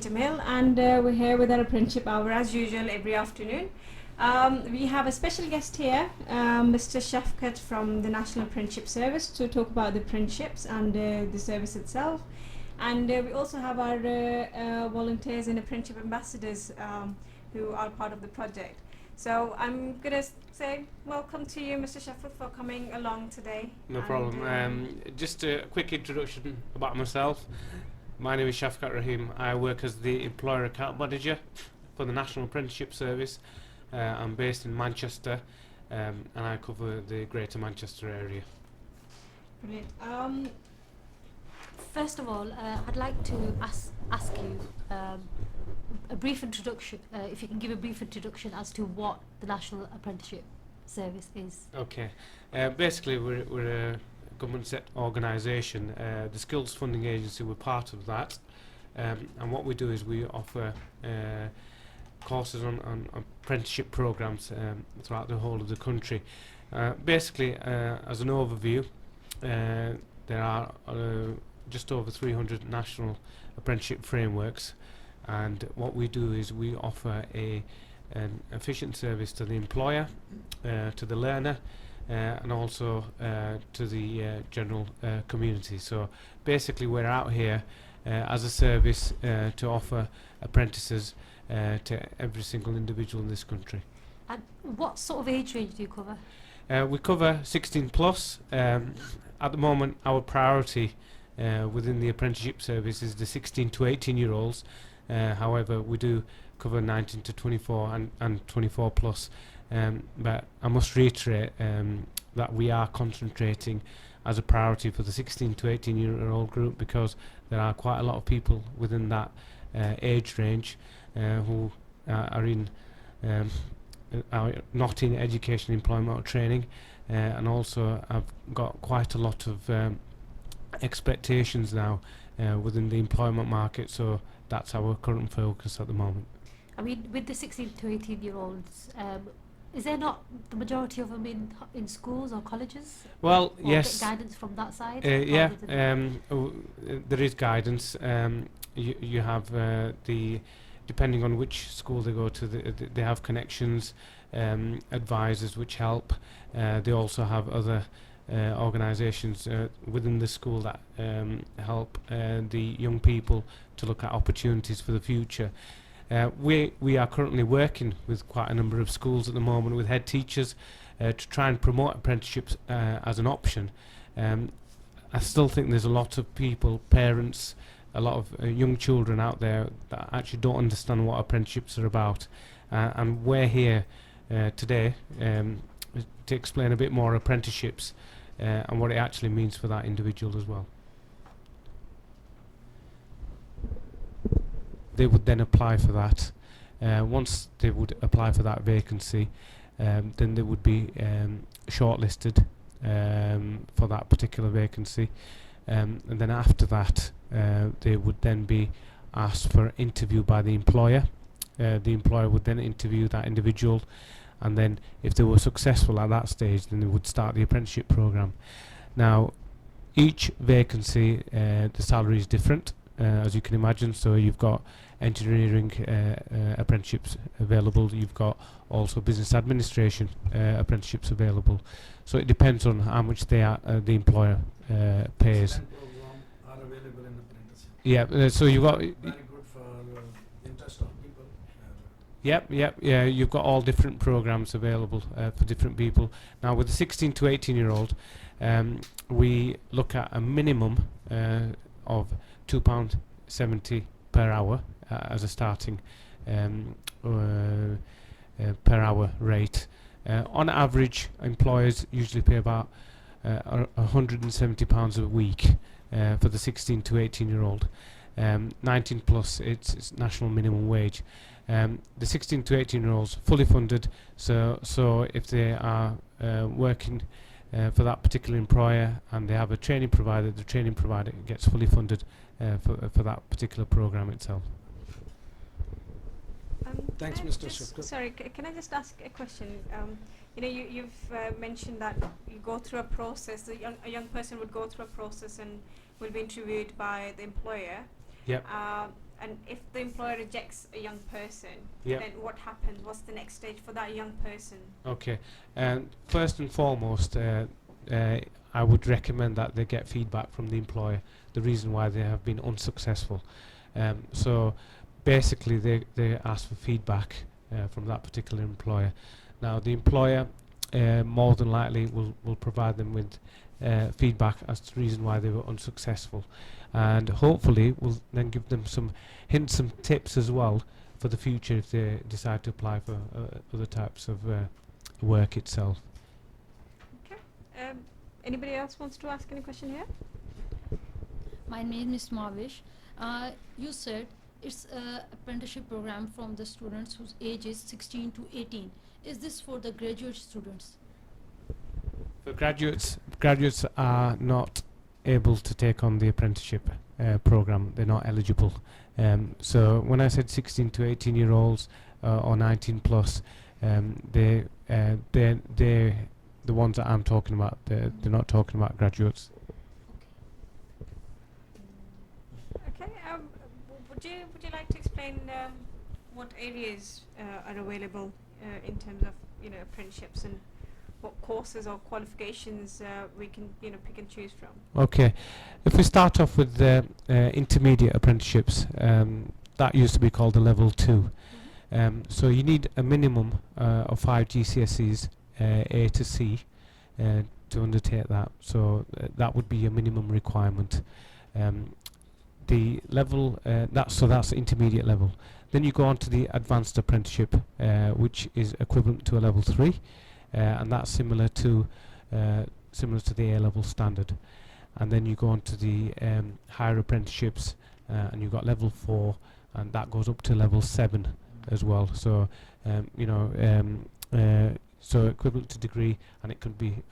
Jamil, and we're here with our apprenticeship hour as usual every afternoon. We have a special guest here, Mr. Shafkat from the National Apprenticeship Service, to talk about the apprenticeships and the service itself. And we also have our volunteers and apprenticeship ambassadors who are part of the project. So I'm going to say welcome to you, Mr. Shafkat, for coming along today. No problem. Just a quick introduction about myself. My name is Shafkat Rahim. I work as the Employer Account Manager for the National Apprenticeship Service. I'm based in Manchester, and I cover the Greater Manchester area. Brilliant. First of all, I'd like to ask you a brief introduction, if you can give a brief introduction as to what the National Apprenticeship Service is. Okay. Basically, we're a government set organisation. The Skills Funding Agency, we're part of that, and what we do is we offer courses on apprenticeship programs throughout the whole of the country. Basically, as an overview, there are just over 300 national apprenticeship frameworks, and what we do is we offer an efficient service to the employer, to the learner, and also to the general community. So basically we're out here as a service to offer apprentices to every single individual in this country. And what sort of age range do you cover? We cover 16 plus. At the moment our priority within the apprenticeship service is the 16 to 18 year olds. However, we do cover 19 to 24 and 24 plus. But I must reiterate that we are concentrating as a priority for the 16 to 18 year old group, because there are quite a lot of people within that age range who are not in education, employment or training, and also have got quite a lot of expectations now within the employment market. So that's our current focus at the moment. I mean, with the 16 to 18 year olds, is there not the majority of them in schools or colleges? Well, or yes. Get guidance from that side? Yeah, there is guidance. You have depending on which school they go to, they have connections, advisors which help. They also have other organisations within the school that help the young people to look at opportunities for the future. We are currently working with quite a number of schools at the moment with head teachers to try and promote apprenticeships as an option. I still think there's a lot of people, parents, a lot of young children out there that actually don't understand what apprenticeships are about, and we're here today to explain a bit more apprenticeships and what it actually means for that individual as well. They would then apply for that. Once they would apply for that vacancy, then they would be shortlisted for that particular vacancy, and then after that they would then be asked for interview by the employer. The employer would then interview that individual, and then if they were successful at that stage, then they would start the apprenticeship program. Now, each vacancy, the salary is different, as you can imagine. So you've got engineering apprenticeships available, you've got also business administration apprenticeships available. So it depends on how much the employer pays. Are available in apprenticeship. Yeah, so you've got Very good for interest of people. yeah, you've got all different programs available for different people. Now with the 16 to 18 year old, we look at a minimum of £2.70 per hour as a starting per hour rate. On average, employers usually pay about £170 a week for the 16 to 18 year old. 19 plus, it's national minimum wage. The 16 to 18 year olds fully funded, so if they are working for that particular employer and they have a training provider, the training provider gets fully funded for that particular program itself. Thanks, can I Mr. just- Shafkat. Sorry, can I just ask a question? You've mentioned that you go through a process. A young person would go through a process and will be interviewed by the employer. Yep. And if the employer rejects a young person, Yep. then what happens? What's the next stage for that young person? Okay. First and foremost, I would recommend that they get feedback from the employer, the reason why they have been unsuccessful. So basically they ask for feedback from that particular employer. Now the employer more than likely will provide them with feedback as to the reason why they were unsuccessful, and hopefully will then give them some hints and tips as well for the future if they decide to apply for other types of work itself. Okay. Anybody else wants to ask any question here? My name is Mavish. You said it's a apprenticeship program from the students whose age is 16 to 18. Is this for the graduate students? For graduates are not able to take on the apprenticeship program. They're not eligible. So when I said 16 to 18-year-olds or 19 plus, they're the ones that I'm talking about. They're not talking about graduates. Okay. Would you like to explain what areas are available in terms of apprenticeships, and what courses or qualifications we can pick and choose from? Okay, if we start off with the intermediate apprenticeships, that used to be called the level 2. So you need a minimum of 5 GCSEs A to C to undertake that. So that would be your minimum requirement. The level that's the intermediate level. Then you go on to the advanced apprenticeship, which is equivalent to a level 3, and that's similar to the A-level standard. And then you go on to the higher apprenticeships, and you've got level 4, and that goes up to level 7 as well. So so equivalent to degree, and it could be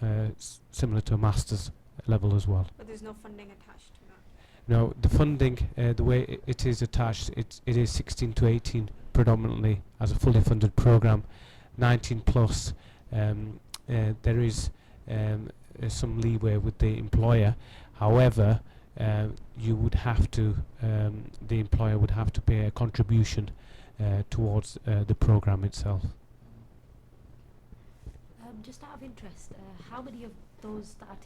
similar to a master's level as well. But there's no funding attached to that. No, the funding, the way it is attached, it is 16 to 18 predominantly as a fully funded program. 19 plus, there is some leeway with the employer. However, you would have to, the employer would have to pay a contribution towards the program itself. Just out of interest, how many of those that are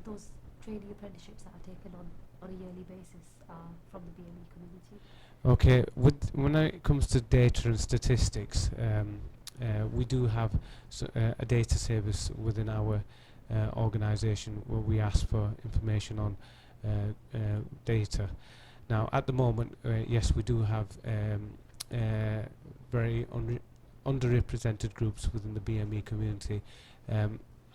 those trainee apprenticeships that are taken on a yearly basis are from the BME community? Okay, when it comes to data and statistics, we do have a data service within our organisation where we ask for information on data. Now, at the moment, yes, we do have very underrepresented groups within the BME community.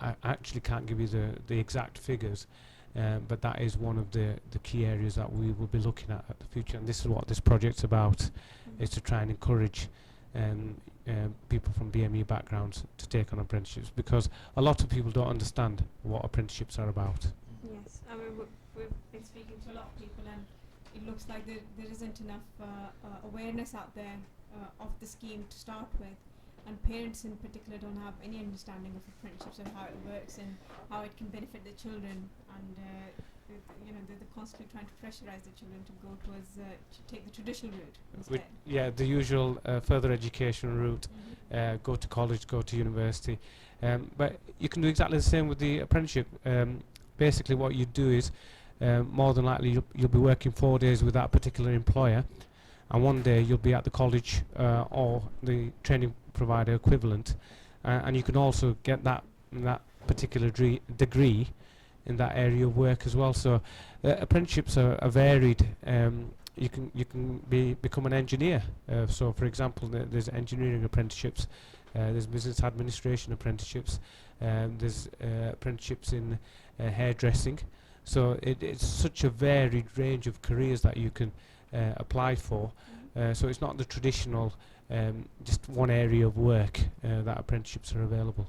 I actually can't give you the exact figures, but that is one of the key areas that we will be looking at the future, and this is what this project's about, is to try and encourage people from BME backgrounds to take on apprenticeships, because a lot of people don't understand what apprenticeships are about. Yes, I mean we've been speaking to a lot of people, and it looks like there isn't enough awareness out there of the scheme to start with, and parents in particular don't have any understanding of apprenticeships and how it works and how it can benefit the children, and they're constantly trying to pressurize the children to go towards to take the traditional route instead. Yeah, the usual further education route, go to college, go to university, but you can do exactly the same with the apprenticeship. Basically what you do is more than likely you'll be working 4 days with that particular employer, and one day you'll be at the college or the training provider equivalent, and you can also get that particular degree in that area of work as well. So apprenticeships are varied. You can become an engineer. So for example, there's engineering apprenticeships, there's business administration apprenticeships, there's apprenticeships in hairdressing. So it's such a varied range of careers that you can apply for. So it's not the traditional just one area of work that apprenticeships are available.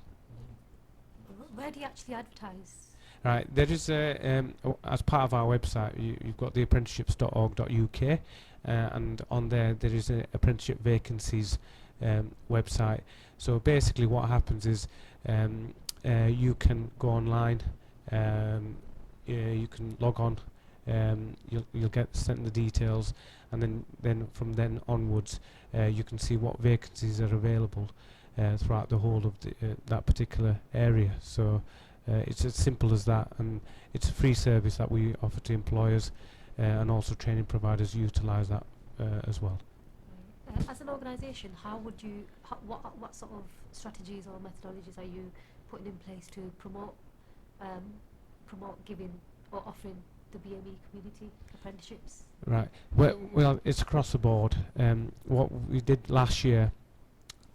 Where do you actually advertise? Right, there is as part of our website, you've got the apprenticeships.org.uk, and on there is an apprenticeship vacancies website. So basically what happens is you can go online, you can log on, you'll get sent the details, and then from then onwards, you can see what vacancies are available throughout the whole of that particular area. So it's as simple as that, and it's a free service that we offer to employers, and also training providers utilise that as well. As an organisation, how would you, what sort of strategies or methodologies are you putting in place to promote giving or offering the BME community apprenticeships? Right. Well, it's across the board. What we did last year,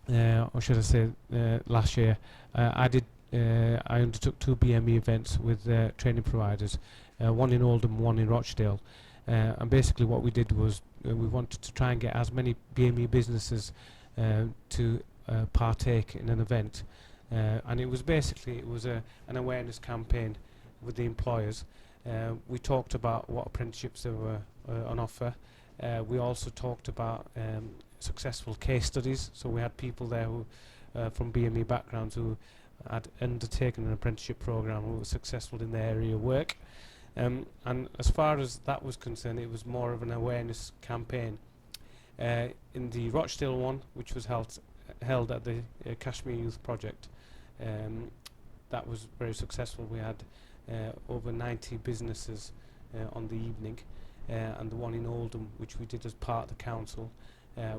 or should I say, last year, I undertook 2 BME events with training providers, one in Oldham, one in Rochdale. And basically what we did was we wanted to try and get as many BME businesses to partake in an event. And it was an awareness campaign with the employers. We talked about what apprenticeships there were on offer. We also talked about successful case studies. So we had people there who, from BME backgrounds, who had undertaken an apprenticeship program, who were successful in their area of work. And as far as that was concerned, it was more of an awareness campaign. In the Rochdale one, which was held at the Kashmir Youth Project, that was very successful. We had over 90 businesses on the evening, and the one in Oldham, which we did as part of the council,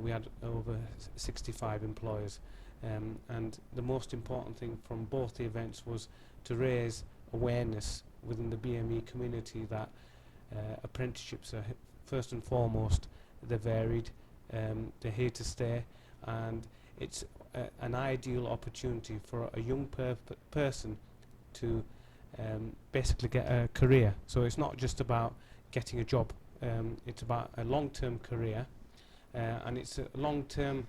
we had over 65 employers. And the most important thing from both the events was to raise awareness within the BME community that apprenticeships are first and foremost, they're varied, they're here to stay, and it's an ideal opportunity for a young person to basically get a career. So it's not just about getting a job, it's about a long-term career, and it's a long-term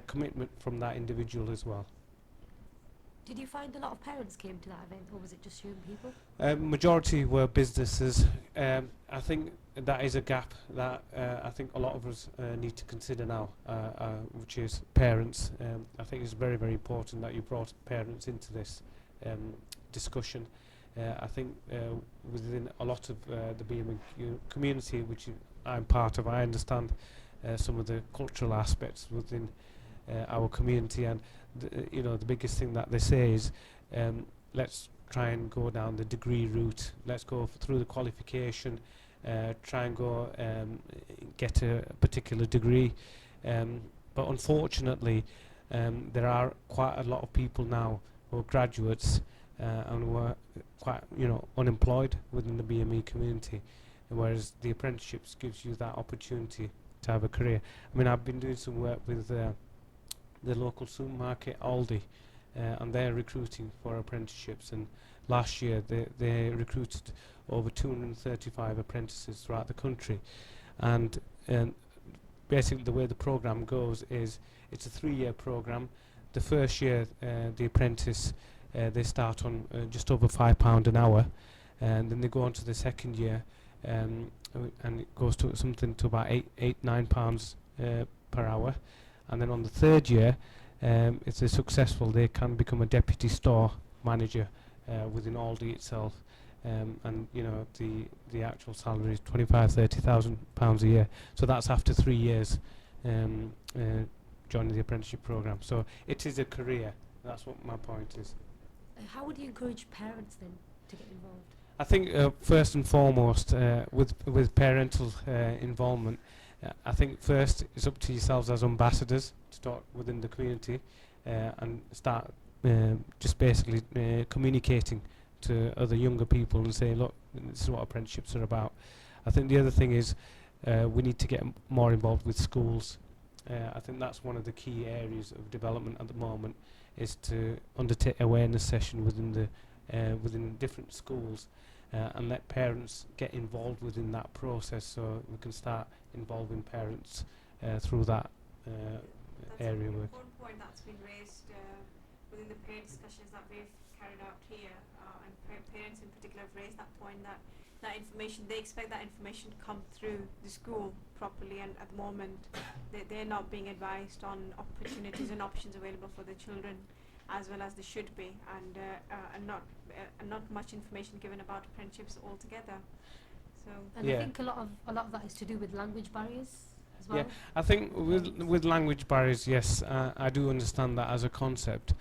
commitment from that individual as well. Did you find a lot of parents came to that event, or was it just young people? Majority were businesses. I think that is a gap that I think a lot of us need to consider now, which is parents. I think it's very, very important that you brought parents into this discussion. I think within a lot of the BME community, which I'm part of, I understand some of the cultural aspects within our community, and the biggest thing that they say is let's try and go down the degree route, let's go through the qualification, try and go get a particular degree, but unfortunately there are quite a lot of people now who are graduates and who are quite unemployed within the BME community, whereas the apprenticeships gives you that opportunity to have a career. I mean, I've been doing some work with the local supermarket Aldi, and they're recruiting for apprenticeships, and last year they recruited over 235 apprentices throughout the country. And basically the way the program goes is it's a 3-year program. The first year the apprentice they start on just over £5 an hour, and then they go on to the second year, and it goes to something to about £9 per hour. And then on the third year, if they're successful, they can become a deputy store manager within Aldi itself, and the actual salary is £25,000-30,000 a year. So that's after 3 years joining the apprenticeship program. So it is a career. That's what my point is. How would you encourage parents then to get involved? I think first and foremost, with parental involvement, I think first it's up to yourselves as ambassadors to talk within the community and start just basically communicating to other younger people and say, look, this is what apprenticeships are about. I think the other thing is we need to get more involved with schools. I think that's one of the key areas of development at the moment, is to undertake awareness session within different schools and let parents get involved within that process, so we can start involving parents through that area work. That's an important point that's been raised within the parent discussions that we've carried out here, and parents in particular have raised that point that information, they expect that information to come through the school properly, and at the moment they're not being advised on opportunities and options available for their children as well as they should be, and not much information given about apprenticeships altogether. So So And Yeah. I think a lot of that is to do with language barriers as well. Yeah, I think with language barriers, yes, I do understand that as a concept.